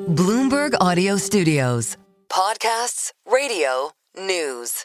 Bloomberg Audio Studios. Podcasts, radio, news.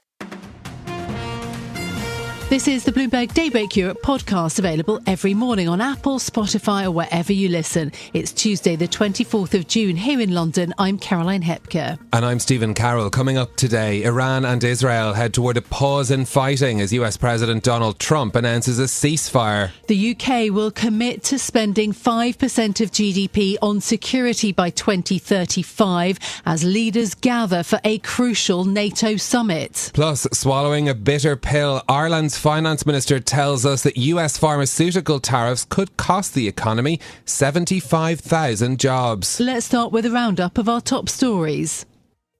This is the Bloomberg Daybreak Europe podcast, available every morning on Apple, Spotify or wherever you listen. It's Tuesday the 24th of June here in London. I'm Caroline Hepker. And I'm Stephen Carroll. Coming up today, Iran and Israel head toward a pause in fighting as US President Donald Trump announces a ceasefire. The UK will commit to spending 5% of GDP on security by 2035 as leaders gather for a crucial NATO summit. Plus, swallowing a bitter pill, Ireland's Finance Minister tells us that US pharmaceutical tariffs could cost the economy 75,000 jobs. Let's start with a roundup of our top stories.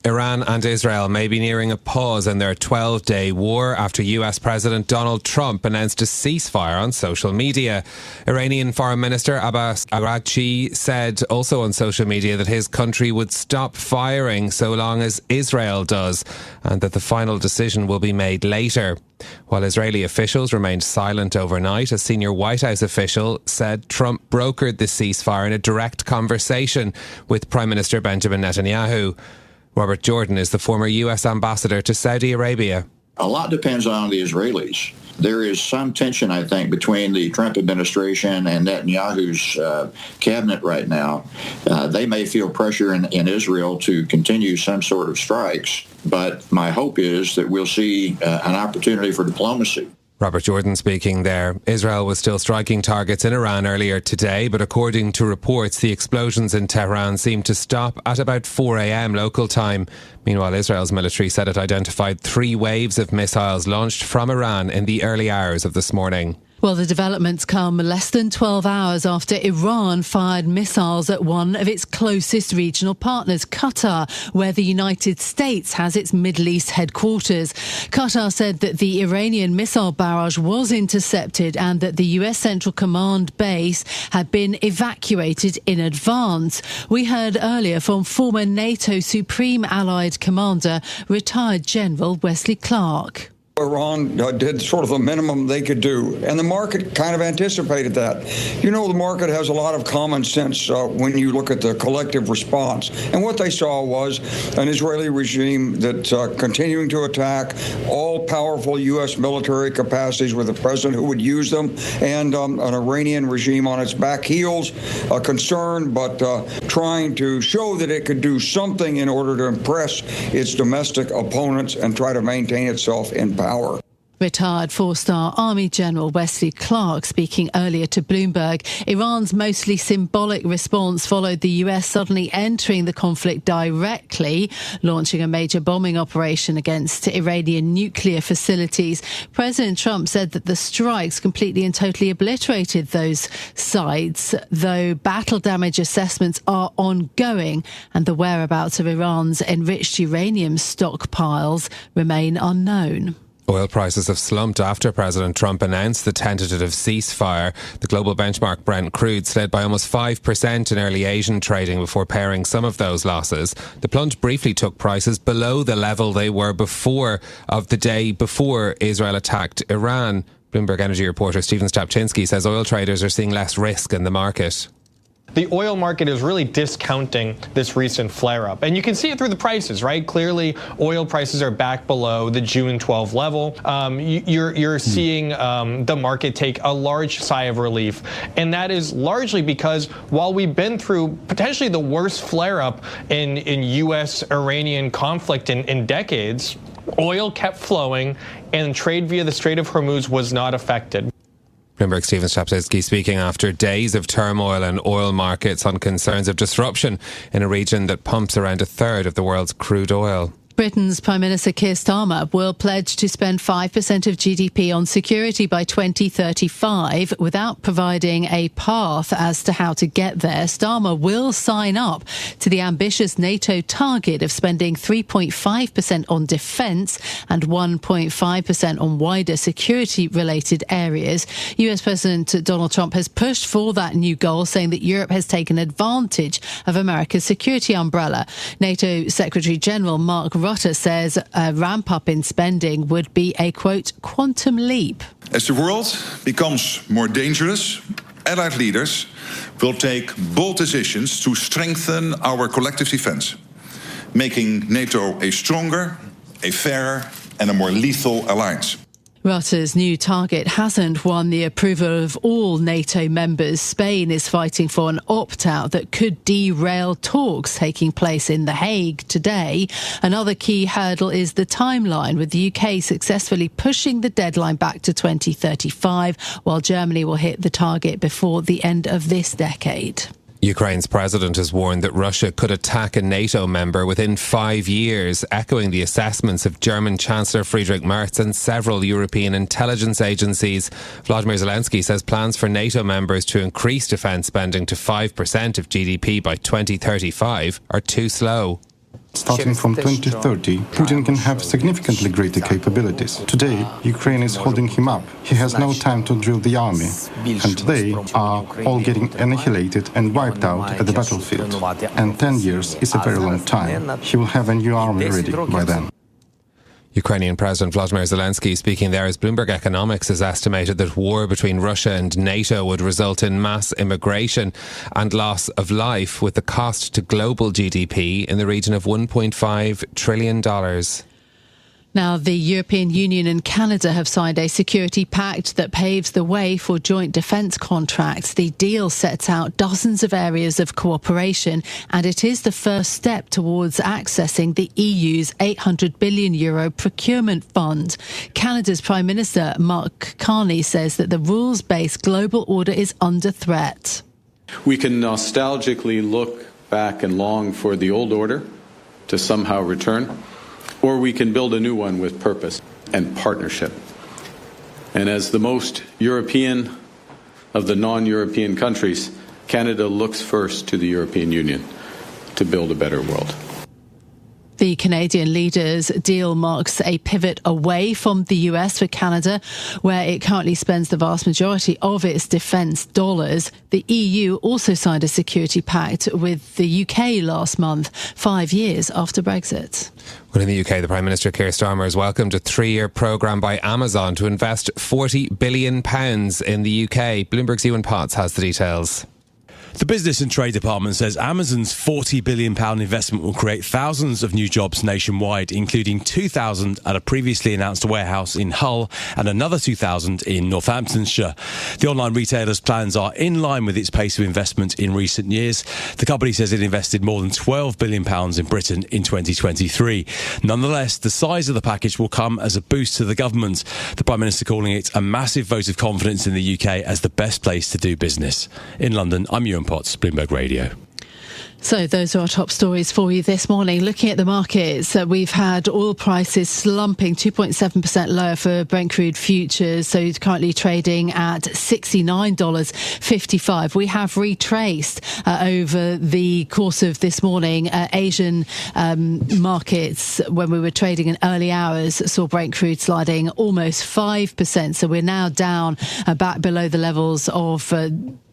Iran and Israel may be nearing a pause in their 12-day war after US President Donald Trump announced a ceasefire on social media. Iranian Foreign Minister Abbas Araghchi said also on social media that his country would stop firing so long as Israel does, and that the final decision will be made later. While Israeli officials remained silent overnight, a senior White House official said Trump brokered the ceasefire in a direct conversation with Prime Minister Benjamin Netanyahu. Robert Jordan is the former US ambassador to Saudi Arabia. A lot depends on the Israelis. There is some tension, I think, between the Trump administration and Netanyahu's cabinet right now. They may feel pressure in Israel to continue some sort of strikes, but my hope is that we'll see an opportunity for diplomacy. Robert Jordan speaking there. Israel was still striking targets in Iran earlier today, but according to reports, the explosions in Tehran seemed to stop at about 4 a.m. local time. Meanwhile, Israel's military said it identified 3 waves of missiles launched from Iran in the early hours of this morning. Well, the developments come less than 12 hours after Iran fired missiles at one of its closest regional partners, Qatar, where the United States has its Middle East headquarters. Qatar said that the Iranian missile barrage was intercepted and that the US Central Command base had been evacuated in advance. We heard earlier from former NATO Supreme Allied Commander, retired General Wesley Clark. Iran did sort of the minimum they could do, and the market kind of anticipated that. You know, the market has a lot of common sense when you look at the collective response. And what they saw was an Israeli regime that's continuing to attack all powerful U.S. military capacities with a president who would use them, and an Iranian regime on its back heels, concerned but trying to show that it could do something in order to impress its domestic opponents and try to maintain itself in power. Retired 4-star Army General Wesley Clark speaking earlier to Bloomberg. Iran's mostly symbolic response followed the US suddenly entering the conflict directly, launching a major bombing operation against Iranian nuclear facilities. President Trump said that the strikes completely and totally obliterated those sites, though battle damage assessments are ongoing and the whereabouts of Iran's enriched uranium stockpiles remain unknown. Oil prices have slumped after President Trump announced the tentative ceasefire. The global benchmark Brent crude slid by almost 5% in early Asian trading before paring some of those losses. The plunge briefly took prices below the level they were of the day before Israel attacked Iran. Bloomberg Energy reporter Stephen Stapczynski says oil traders are seeing less risk in the market. The oil market is really discounting this recent flare-up. And you can see it through the prices, right? Clearly, oil prices are back below the June 12 level. You're seeing the market take a large sigh of relief. And that is largely because while we've been through potentially the worst flare-up in U.S.-Iranian conflict in decades, oil kept flowing and trade via the Strait of Hormuz was not affected. Bloomberg Stephen Stapczynski speaking after days of turmoil in oil markets on concerns of disruption in a region that pumps around a third of the world's crude oil. Britain's Prime Minister Keir Starmer will pledge to spend 5% of GDP on security by 2035 without providing a path as to how to get there. Starmer will sign up to the ambitious NATO target of spending 3.5% on defence and 1.5% on wider security-related areas. US President Donald Trump has pushed for that new goal, saying that Europe has taken advantage of America's security umbrella. NATO Secretary General Mark Rutte says a ramp-up in spending would be a, quote, quantum leap. As the world becomes more dangerous allied leaders will take bold decisions to strengthen our collective defense, making NATO a stronger, a fairer, and a more lethal alliance. Rutte's new target hasn't won the approval of all NATO members. Spain is fighting for an opt-out that could derail talks taking place in The Hague today. Another key hurdle is the timeline, with the UK successfully pushing the deadline back to 2035, while Germany will hit the target before the end of this decade. Ukraine's president has warned that Russia could attack a NATO member within 5 years, echoing the assessments of German Chancellor Friedrich Merz and several European intelligence agencies. Vladimir Zelensky says plans for NATO members to increase defence spending to 5% of GDP by 2035 are too slow. Starting from 2030, Putin can have significantly greater capabilities. Today, Ukraine is holding him up. He has no time to drill the army, and they are all getting annihilated and wiped out at the battlefield. And 10 years is a very long time. He will have a new army ready by then. Ukrainian President Vladimir Zelensky speaking there as Bloomberg Economics has estimated that war between Russia and NATO would result in mass immigration and loss of life, with the cost to global GDP in the region of $1.5 trillion. Now, the European Union and Canada have signed a security pact that paves the way for joint defence contracts. The deal sets out dozens of areas of cooperation, and it is the first step towards accessing the EU's €800 billion procurement fund. Canada's Prime Minister Mark Carney says that the rules-based global order is under threat. We can nostalgically look back and long for the old order to somehow return, or we can build a new one with purpose and partnership. And as the most European of the non-European countries, Canada looks first to the European Union to build a better world. The Canadian leaders' deal marks a pivot away from the US for Canada, where it currently spends the vast majority of its defence dollars. The EU also signed a security pact with the UK last month, 5 years after Brexit. Well, in the UK, the Prime Minister Keir Starmer has welcomed a 3-year programme by Amazon to invest £40 billion in the UK. Bloomberg's Ewan Potts has the details. The Business and Trade Department says Amazon's £40 billion investment will create thousands of new jobs nationwide, including 2,000 at a previously announced warehouse in Hull and another 2,000 in Northamptonshire. The online retailer's plans are in line with its pace of investment in recent years. The company says it invested more than £12 billion in Britain in 2023. Nonetheless, the size of the package will come as a boost to the government, the Prime Minister calling it a massive vote of confidence in the UK as the best place to do business. In London, I'm Ewan Potts, Bloomberg Radio. So those are our top stories for you this morning. Looking at the markets, we've had oil prices slumping 2.7% lower for Brent crude futures, so currently trading at $69.55. We have retraced over the course of this morning. Asian markets, when we were trading in early hours, saw Brent crude sliding almost 5%. So we're now down back below the levels of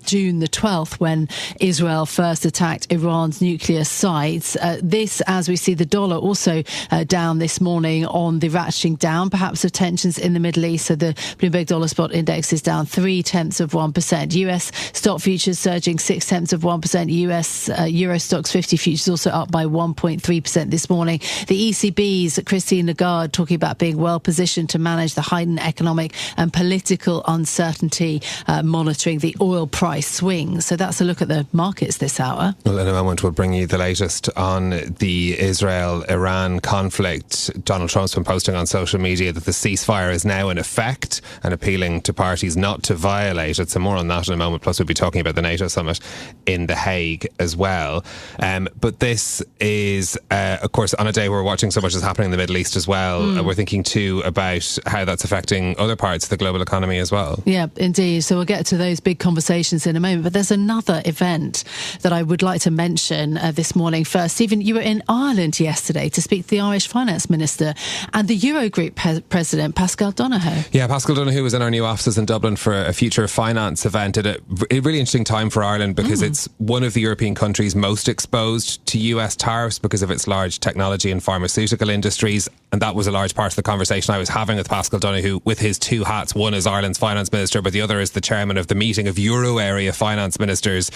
June the 12th, when Israel first attacked Iran's nuclear sites. This, as we see the dollar also down this morning on the ratcheting down, perhaps of tensions in the Middle East. So the Bloomberg Dollar Spot Index is down 0.3%. US stock futures surging 0.6%. US Euro Stocks 50 futures also up by 1.3% this morning. The ECB's Christine Lagarde talking about being well positioned to manage the heightened economic and political uncertainty, monitoring the oil price swings. So that's a look at the markets this hour. Well, in a moment we'll bring you the latest on the Israel-Iran conflict. Donald Trump's been posting on social media that the ceasefire is now in effect and appealing to parties not to violate it. So more on that in a moment. Plus we'll be talking about the NATO summit in The Hague as well. But this is, of course, on a day where we're watching so much is happening in the Middle East as well. We're thinking too about how that's affecting other parts of the global economy as well. Yeah, indeed. So we'll get to those big conversations in a moment, but there's another event that I would like to mention this morning. First, Stephen, you were in Ireland yesterday to speak to the Irish Finance Minister and the Eurogroup President, Pascal Donohoe. Yeah, Pascal Donohoe was in our new offices in Dublin for a future finance event at a really interesting time for Ireland, because it's one of the European countries most exposed to US tariffs because of its large technology and pharmaceutical industries. and that was a large part of the conversation I was having with Paschal Donohoe, with his two hats, one as Ireland's finance minister, but the other as the chairman of the meeting of Euro area finance ministers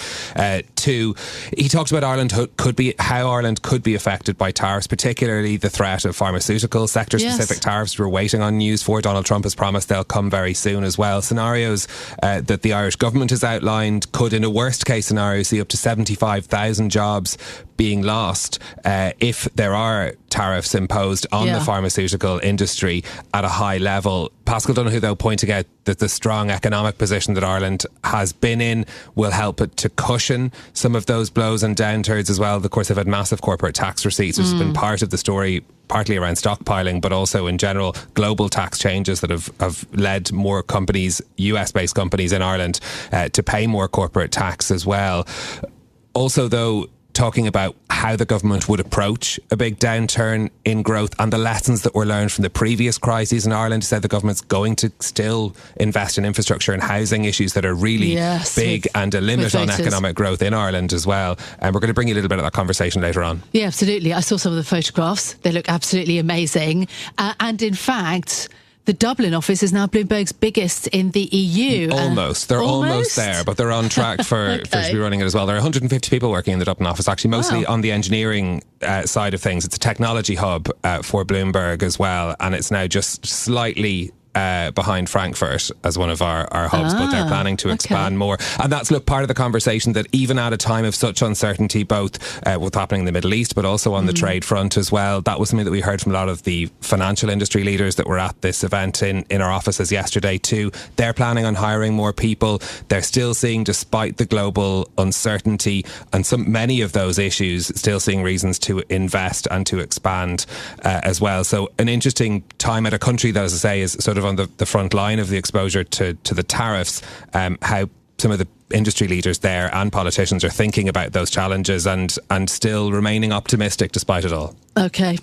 too. He talked about how Ireland could be affected by tariffs, particularly the threat of pharmaceutical sector specific tariffs. We're waiting on news for. Donald Trump has promised they'll come very soon as well. Scenarios that the Irish government has outlined could, in a worst case scenario, see up to 75,000 jobs being lost if there are tariffs imposed on the pharmaceutical industry at a high level. Paschal Donohoe, though, pointing out that the strong economic position that Ireland has been in will help it to cushion some of those blows and downturns as well. Of course, they've had massive corporate tax receipts, which has been part of the story, partly around stockpiling, but also in general global tax changes that have led more companies, US-based companies in Ireland, to pay more corporate tax as well. Also, though, talking about how the government would approach a big downturn in growth and the lessons that were learned from the previous crises in Ireland. He said the government's going to still invest in infrastructure and housing issues that are really big and a limit on economic growth in Ireland as well. And we're going to bring you a little bit of that conversation later on. Yeah, absolutely. I saw some of the photographs. They look absolutely amazing. And in fact, the Dublin office is now Bloomberg's biggest in the EU. Almost. They're almost there, but they're on track for to be running it as well. There are 150 people working in the Dublin office, actually, mostly on the engineering side of things. It's a technology hub for Bloomberg as well, and it's now just slightly behind Frankfurt as one of our hubs, but they're planning to expand more. And that's part of the conversation, that even at a time of such uncertainty, both what's happening in the Middle East, but also on the trade front as well, that was something that we heard from a lot of the financial industry leaders that were at this event in our offices yesterday too. They're planning on hiring more people. They're still seeing, despite the global uncertainty and many of those issues, still seeing reasons to invest and to expand as well. So an interesting time at a country that, as I say, is sort of on the front line of the exposure to the tariffs, how some of the industry leaders there and politicians are thinking about those challenges and still remaining optimistic despite it all. Okay,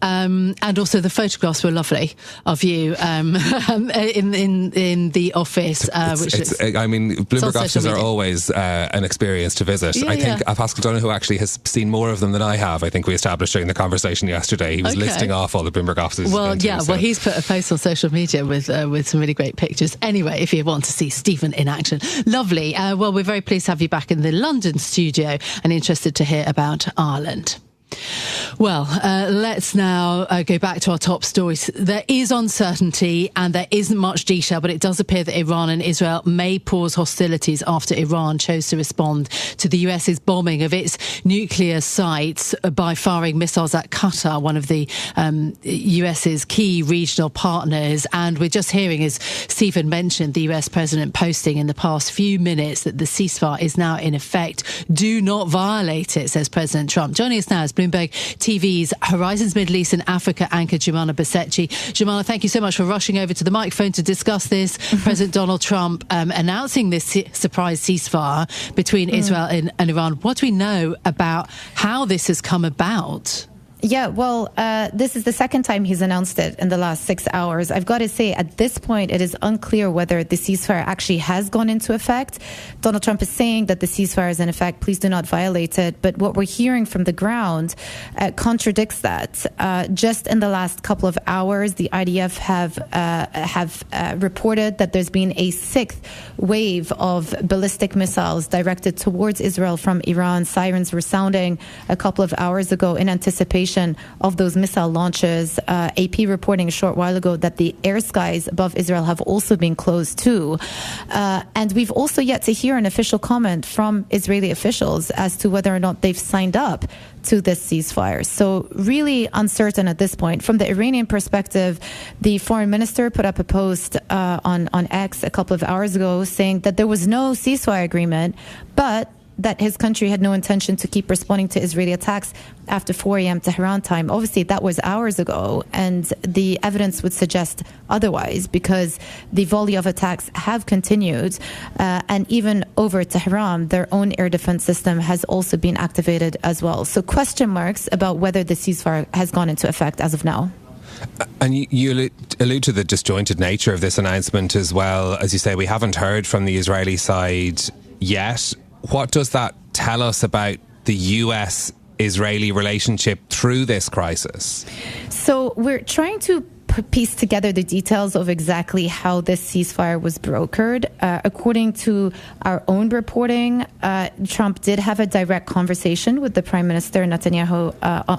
and also the photographs were lovely of you in the office. Bloomberg offices are always an experience to visit. I think Paschal Donohoe actually has seen more of them than I have. I think we established during the conversation yesterday. He was listing off all the Bloomberg offices. Well, he's put a post on social media with some really great pictures. Anyway, if you want to see Stephen in action, lovely. Well, we're very pleased to have you back in the London studio and interested to hear about Ireland. Well, let's now go back to our top stories. There is uncertainty and there isn't much detail, but it does appear that Iran and Israel may pause hostilities after Iran chose to respond to the US's bombing of its nuclear sites by firing missiles at Qatar, one of the US's key regional partners. And we're just hearing, as Stephen mentioned, the US president posting in the past few minutes that the ceasefire is now in effect. Do not violate it, says President Trump. Joining us now is Bloomberg TV's Horizons Middle East and Africa anchor Jumana Basecci. Jumana, thank you so much for rushing over to the microphone to discuss this. President Donald Trump announcing this surprise ceasefire between Israel and Iran. What do we know about how this has come about? Yeah, well, this is the second time he's announced it in the last 6 hours. I've got to say, at this point, it is unclear whether the ceasefire actually has gone into effect. Donald Trump is saying that the ceasefire is in effect, please do not violate it. But what we're hearing from the ground contradicts that. Just in the last couple of hours, the IDF have reported that there's been a sixth wave of ballistic missiles directed towards Israel from Iran. Sirens were sounding a couple of hours ago in anticipation of those missile launches. AP reporting a short while ago that the air skies above Israel have also been closed too. And we've also yet to hear an official comment from Israeli officials as to whether or not they've signed up to this ceasefire. So really uncertain at this point. From the Iranian perspective, the foreign minister put up a post on X a couple of hours ago saying that there was no ceasefire agreement, but that his country had no intention to keep responding to Israeli attacks after 4 a.m. Tehran time. Obviously, that was hours ago, and the evidence would suggest otherwise, because the volley of attacks have continued, and even over Tehran, their own air defense system has also been activated as well. So question marks about whether the ceasefire has gone into effect as of now. And you allude to the disjointed nature of this announcement as well. As you say, we haven't heard from the Israeli side yet. What does that tell us about the US Israeli relationship through this crisis? So we're trying to piece together the details of exactly how this ceasefire was brokered. According to our own reporting, Trump did have a direct conversation with the Prime Minister Netanyahu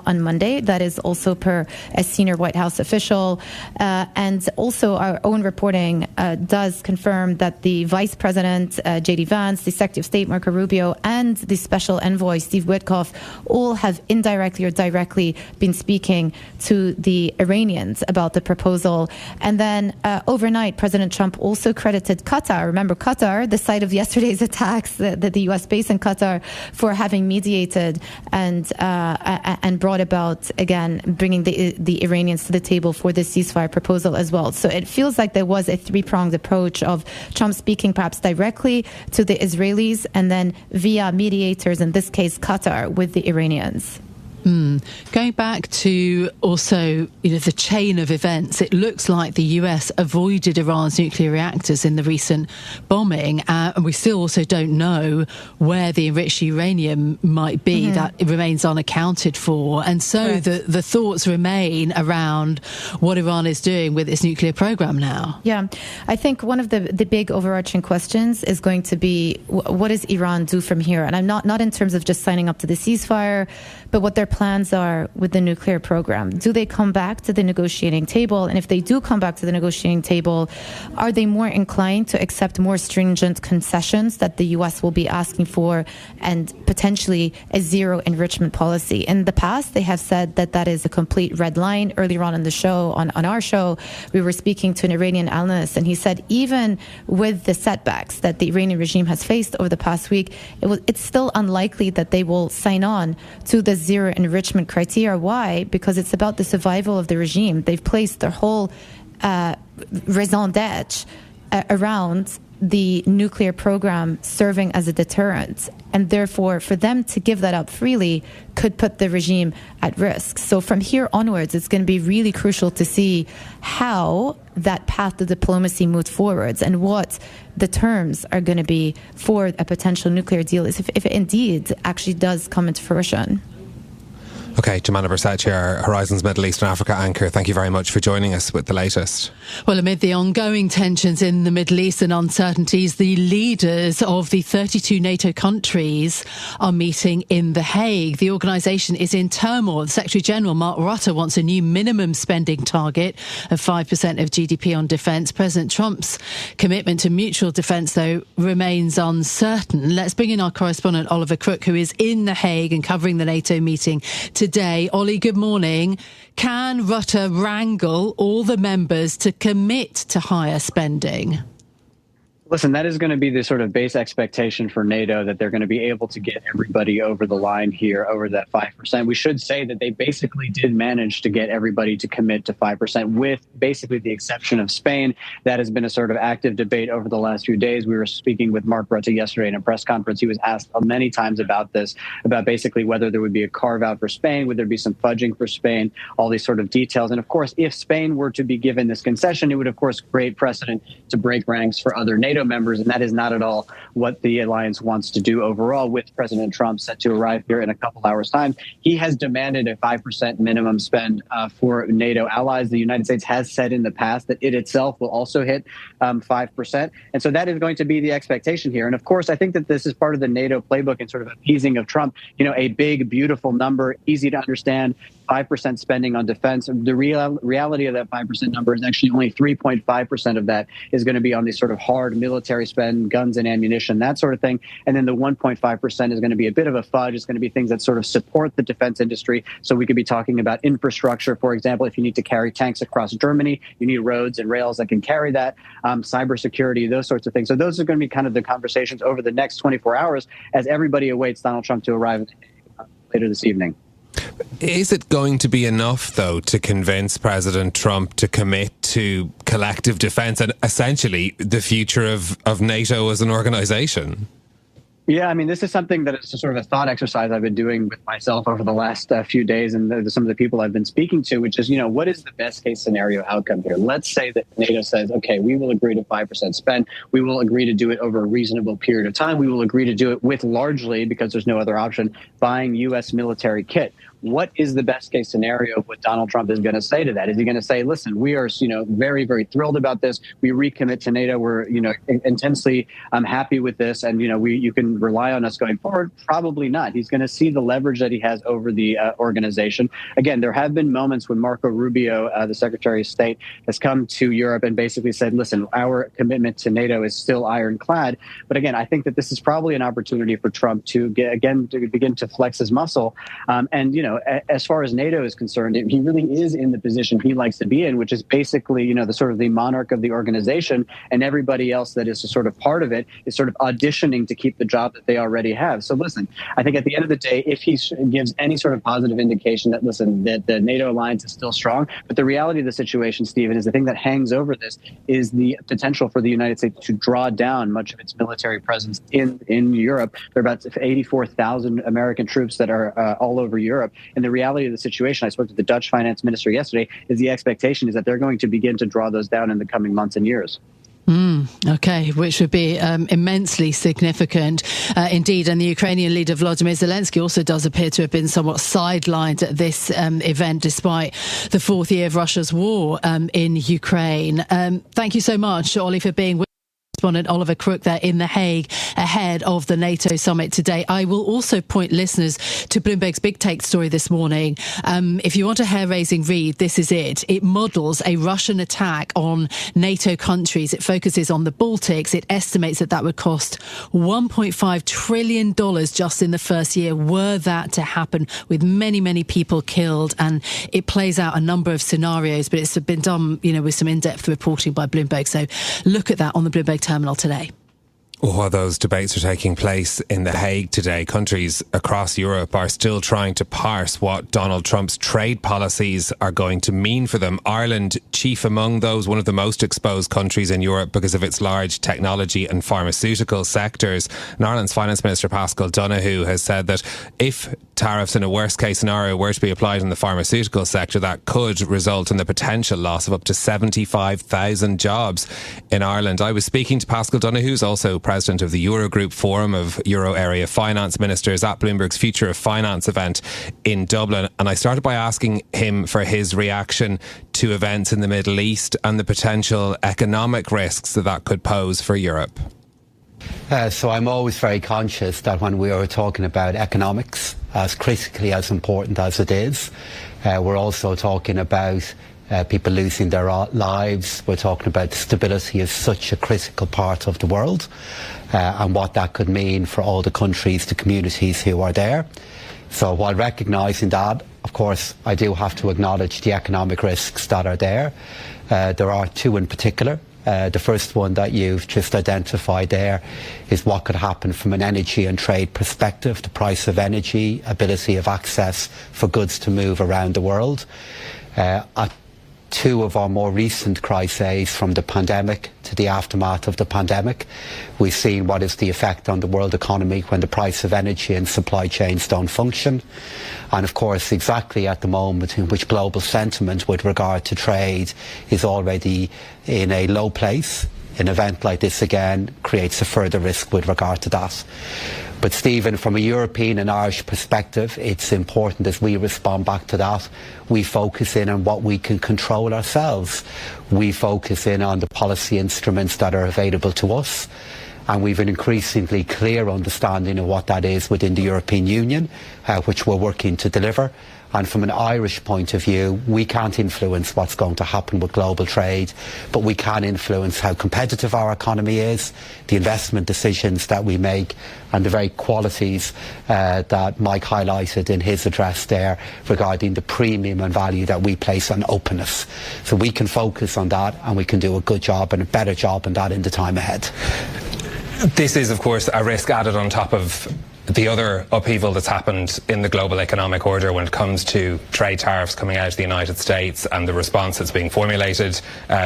on Monday. That is also per a senior White House official. And also our own reporting does confirm that the Vice President, J.D. Vance, the Secretary of State, Marco Rubio, and the Special Envoy, Steve Witkoff, all have indirectly or directly been speaking to the Iranians about the proposal. And then overnight, President Trump also credited Qatar. Remember Qatar, the site of yesterday's attacks, the U.S. base in Qatar, for having mediated and brought about, again, bringing the Iranians to the table for this ceasefire proposal as well. So it feels like there was a three-pronged approach of Trump speaking perhaps directly to the Israelis and then via mediators, in this case Qatar, with the Iranians. Going back to also, the chain of events, it looks like the US avoided Iran's nuclear reactors in the recent bombing, and we still also don't know where the enriched uranium might be. That remains unaccounted for, and so the thoughts remain around what Iran is doing with its nuclear program now. Yeah, I think one of the big overarching questions is going to be, what does Iran do from here? And I'm not in terms of just signing up to the ceasefire, but what their plans are with the nuclear program. Do they come back to the negotiating table? And if they do come back to the negotiating table, are they more inclined to accept more stringent concessions that the U.S. will be asking for and potentially a zero enrichment policy? In the past, they have said that that is a complete red line. Earlier on in the show, on our show, we were speaking to an Iranian analyst, and he said even with the setbacks that the Iranian regime has faced over the past week, it's still unlikely that they will sign on to the zero enrichment criteria. Why? Because it's about the survival of the regime. They've placed their whole raison d'etre around the nuclear program serving as a deterrent. And therefore, for them to give that up freely could put the regime at risk. So from here onwards, it's going to be really crucial to see how that path to diplomacy moves forwards and what the terms are going to be for a potential nuclear deal if it indeed actually does come into fruition. Okay, Jemana Bersace, our Horizons Middle East and Africa anchor, thank you very much for joining us with the latest. Well, amid the ongoing tensions in the Middle East and uncertainties, the leaders of the 32 NATO countries are meeting in The Hague. The organisation is in turmoil. The Secretary-General, Mark Rutte, wants a new minimum spending target of 5% of GDP on defence. President Trump's commitment to mutual defence, though, remains uncertain. Let's bring in our correspondent, Oliver Crook, who is in The Hague and covering the NATO meeting today. Ollie, good morning. Can Rutte wrangle all the members to commit to higher spending? Listen, that is going to be the sort of base expectation for NATO, that they're going to be able to get everybody over the line here, over that 5%. We should say that they basically did manage to get everybody to commit to 5%, with basically the exception of Spain. That has been a sort of active debate over the last few days. We were speaking with Mark Rutte yesterday in a press conference. He was asked many times about this, about basically whether there would be a carve out for Spain, would there be some fudging for Spain, all these sort of details. And of course, if Spain were to be given this concession, it would, of course, create precedent to break ranks for other NATO members, and that is not at all what the alliance wants to do overall. With President Trump set to arrive here in a couple hours' time, he has demanded a 5% minimum spend for NATO allies. The United States has said in the past that it itself will also hit 5%. And so that is going to be the expectation here. And of course, I think that this is part of the NATO playbook and sort of appeasing of Trump. A big, beautiful number, easy to understand, 5% spending on defense. The reality of that 5% number is actually only 3.5% of that is going to be on these sort of hard military spend, guns and ammunition, that sort of thing. And then the 1.5% is going to be a bit of a fudge. It's going to be things that sort of support the defense industry. So we could be talking about infrastructure, for example. If you need to carry tanks across Germany, you need roads and rails that can carry that, cybersecurity, those sorts of things. So those are going to be kind of the conversations over the next 24 hours as everybody awaits Donald Trump to arrive later this evening. Is it going to be enough, though, to convince President Trump to commit to collective defence and essentially the future of NATO as an organisation? Yeah, I mean, this is something that is sort of a thought exercise I've been doing with myself over the last few days and some of the people I've been speaking to, which is, what is the best case scenario outcome here? Let's say that NATO says, okay, we will agree to 5% spend. We will agree to do it over a reasonable period of time. We will agree to do it with largely, because there's no other option, buying U.S. military kit. What is the best case scenario of what Donald Trump is going to say to that? Is he going to say, listen, we are, very, very thrilled about this. We recommit to NATO. We're, intensely happy with this. And, you can rely on us going forward. Probably not. He's going to see the leverage that he has over the organization. Again, there have been moments when Marco Rubio, the Secretary of State, has come to Europe and basically said, listen, our commitment to NATO is still ironclad. But again, I think that this is probably an opportunity for Trump to begin to flex his muscle. As far as NATO is concerned, he really is in the position he likes to be in, which is basically, the sort of the monarch of the organization, and everybody else that is a sort of part of it is sort of auditioning to keep the job that they already have. So listen, I think at the end of the day, if he gives any sort of positive indication that, listen, that the NATO alliance is still strong, but the reality of the situation, Stephen, is the thing that hangs over this is the potential for the United States to draw down much of its military presence in Europe. There are about 84,000 American troops that are all over Europe. And the reality of the situation, I spoke to the Dutch finance minister yesterday, is the expectation is that they're going to begin to draw those down in the coming months and years. Okay, which would be immensely significant indeed. And the Ukrainian leader Volodymyr Zelensky also does appear to have been somewhat sidelined at this event, despite the fourth year of Russia's war in Ukraine. Thank you so much, Ollie, for being with correspondent Oliver Crook there in The Hague ahead of the NATO summit today. I will also point listeners to Bloomberg's Big Take story this morning. If you want a hair-raising read, this is it. It models a Russian attack on NATO countries. It focuses on the Baltics. It estimates that would cost $1.5 trillion just in the first year, were that to happen, with many, many people killed. And it plays out a number of scenarios, but it's been done, with some in-depth reporting by Bloomberg. So look at that on the Bloomberg terminal today. While those debates are taking place in The Hague today, countries across Europe are still trying to parse what Donald Trump's trade policies are going to mean for them. Ireland, chief among those, one of the most exposed countries in Europe because of its large technology and pharmaceutical sectors. And Ireland's Finance Minister Paschal Donohoe has said that if tariffs in a worst case scenario were to be applied in the pharmaceutical sector, that could result in the potential loss of up to 75,000 jobs in Ireland. I was speaking to Paschal Donohoe, who's also president of the Eurogroup Forum of Euro Area Finance Ministers, at Bloomberg's Future of Finance event in Dublin. And I started by asking him for his reaction to events in the Middle East and the potential economic risks that could pose for Europe. So I'm always very conscious that when we are talking about economics, as critically as important as it is, we're also talking about people losing their lives. We're talking about stability as such a critical part of the world, and what that could mean for all the countries, the communities who are there. So while recognising that, of course, I do have to acknowledge the economic risks that are there. There are two in particular. The first one that you've just identified there is what could happen from an energy and trade perspective, the price of energy, ability of access for goods to move around the world. At two of our more recent crises, from the pandemic to the aftermath of the pandemic, we've seen what is the effect on the world economy when the price of energy and supply chains don't function. And of course, exactly at the moment in which global sentiment with regard to trade is already in a low place, an event like this again creates a further risk with regard to that. But Stephen, from a European and Irish perspective, it's important as we respond back to that, we focus in on what we can control ourselves. We focus in on the policy instruments that are available to us. And we've an increasingly clear understanding of what that is within the European Union, which we're working to deliver. And from an Irish point of view, we can't influence what's going to happen with global trade, but we can influence how competitive our economy is, the investment decisions that we make, and the very qualities that Mike highlighted in his address there regarding the premium and value that we place on openness. So we can focus on that, and we can do a good job and a better job on that in the time ahead. This is, of course, a risk added on top of the other upheaval that's happened in the global economic order when it comes to trade tariffs coming out of the United States and the response that's being formulated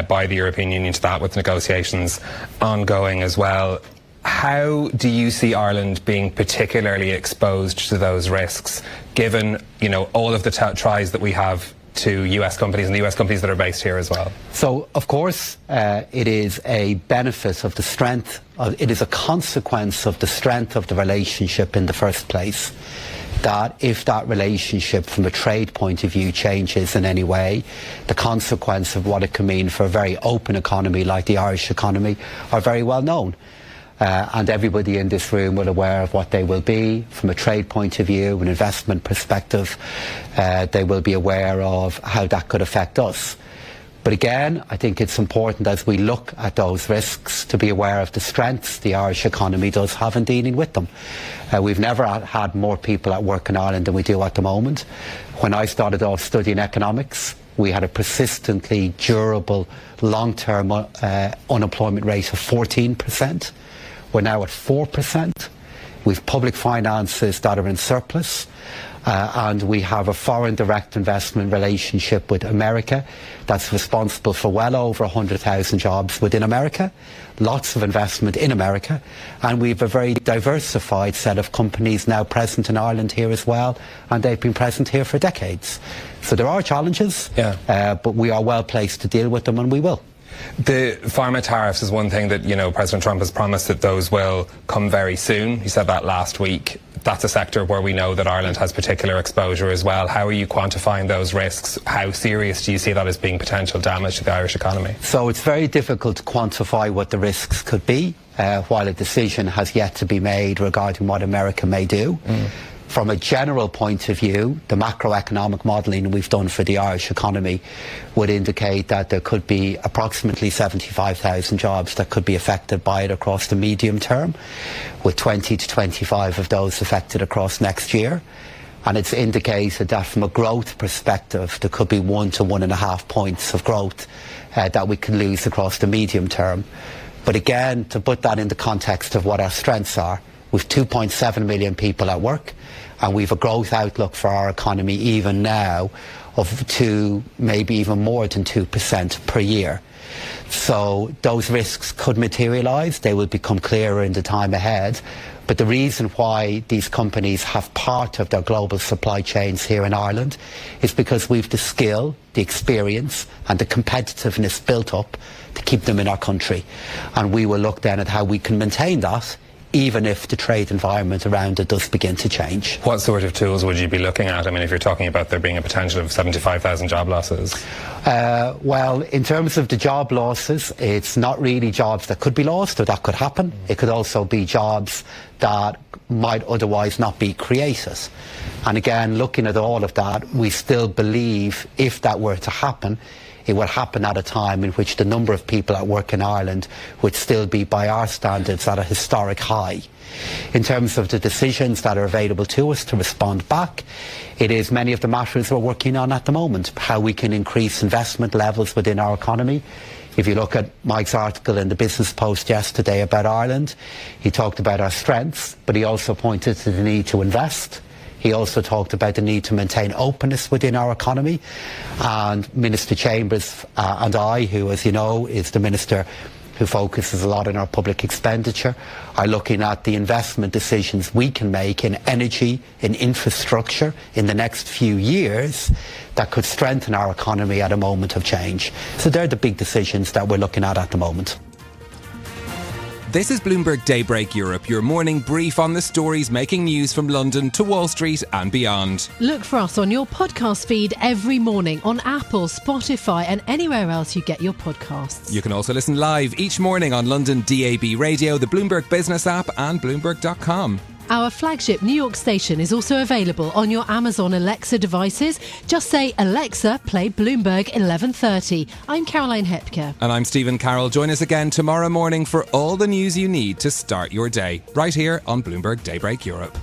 by the European Union to that, with negotiations ongoing as well. How do you see Ireland being particularly exposed to those risks, given, all of the ties that we have to US companies and the US companies that are based here as well? So, of course, it is a benefit of the strength, it is a consequence of the strength of the relationship in the first place, that if that relationship from a trade point of view changes in any way, the consequence of what it can mean for a very open economy like the Irish economy are very well known. And everybody in this room will be aware of what they will be from a trade point of view, an investment perspective. They will be aware of how that could affect us. But again, I think it's important as we look at those risks to be aware of the strengths the Irish economy does have in dealing with them. We've never had more people at work in Ireland than we do at the moment. When I started off studying economics, we had a persistently durable long-term unemployment rate of 14%. We're now at 4%. We've public finances that are in surplus. And we have a foreign direct investment relationship with America that's responsible for well over 100,000 jobs within America, lots of investment in America, and we have a very diversified set of companies now present in Ireland here as well, and they've been present here for decades. So there are challenges, but we are well placed to deal with them, and we will. The pharma tariffs is one thing that, President Trump has promised that those will come very soon. He said that last week. That's a sector where we know that Ireland has particular exposure as well. How are you quantifying those risks? How serious do you see that as being potential damage to the Irish economy? So it's very difficult to quantify what the risks could be, while a decision has yet to be made regarding what America may do. From a general point of view, the macroeconomic modelling we've done for the Irish economy would indicate that there could be approximately 75,000 jobs that could be affected by it across the medium term, with 20 to 25 of those affected across next year. And it's indicated that from a growth perspective, there could be 1 to 1.5 points of growth that we can lose across the medium term. But again, to put that in the context of what our strengths are, we've 2.7 million people at work, and we've a growth outlook for our economy even now of 2, maybe even more than 2% per year. So those risks could materialise. They will become clearer in the time ahead. But the reason why these companies have part of their global supply chains here in Ireland is because we've the skill, the experience and the competitiveness built up to keep them in our country. And we will look then at how we can maintain that, even if the trade environment around it does begin to change. What sort of tools would you be looking at? I mean, if you're talking about there being a potential of 75,000 job losses. Well, in terms of the job losses, it's not really jobs that could be lost or that could happen. It could also be jobs that might otherwise not be created. And again, looking at all of that, we still believe if that were to happen, it would happen at a time in which the number of people at work in Ireland would still be, by our standards, at a historic high. In terms of the decisions that are available to us to respond back, it is many of the matters we're working on at the moment, how we can increase investment levels within our economy. If you look at Mike's article in the Business Post yesterday about Ireland, he talked about our strengths, but he also pointed to the need to invest. He also talked about the need to maintain openness within our economy. And Minister Chambers and I, who, as you know, is the Minister who focuses a lot on our public expenditure, are looking at the investment decisions we can make in energy, in infrastructure in the next few years that could strengthen our economy at a moment of change. So they're the big decisions that we're looking at the moment. This is Bloomberg Daybreak Europe, your morning brief on the stories making news from London to Wall Street and beyond. Look for us on your podcast feed every morning on Apple, Spotify and anywhere else you get your podcasts. You can also listen live each morning on London DAB Radio, the Bloomberg Business app and Bloomberg.com. Our flagship New York station is also available on your Amazon Alexa devices. Just say, Alexa, play Bloomberg 1130. I'm Caroline Hepker. And I'm Stephen Carroll. Join us again tomorrow morning for all the news you need to start your day, right here on Bloomberg Daybreak Europe.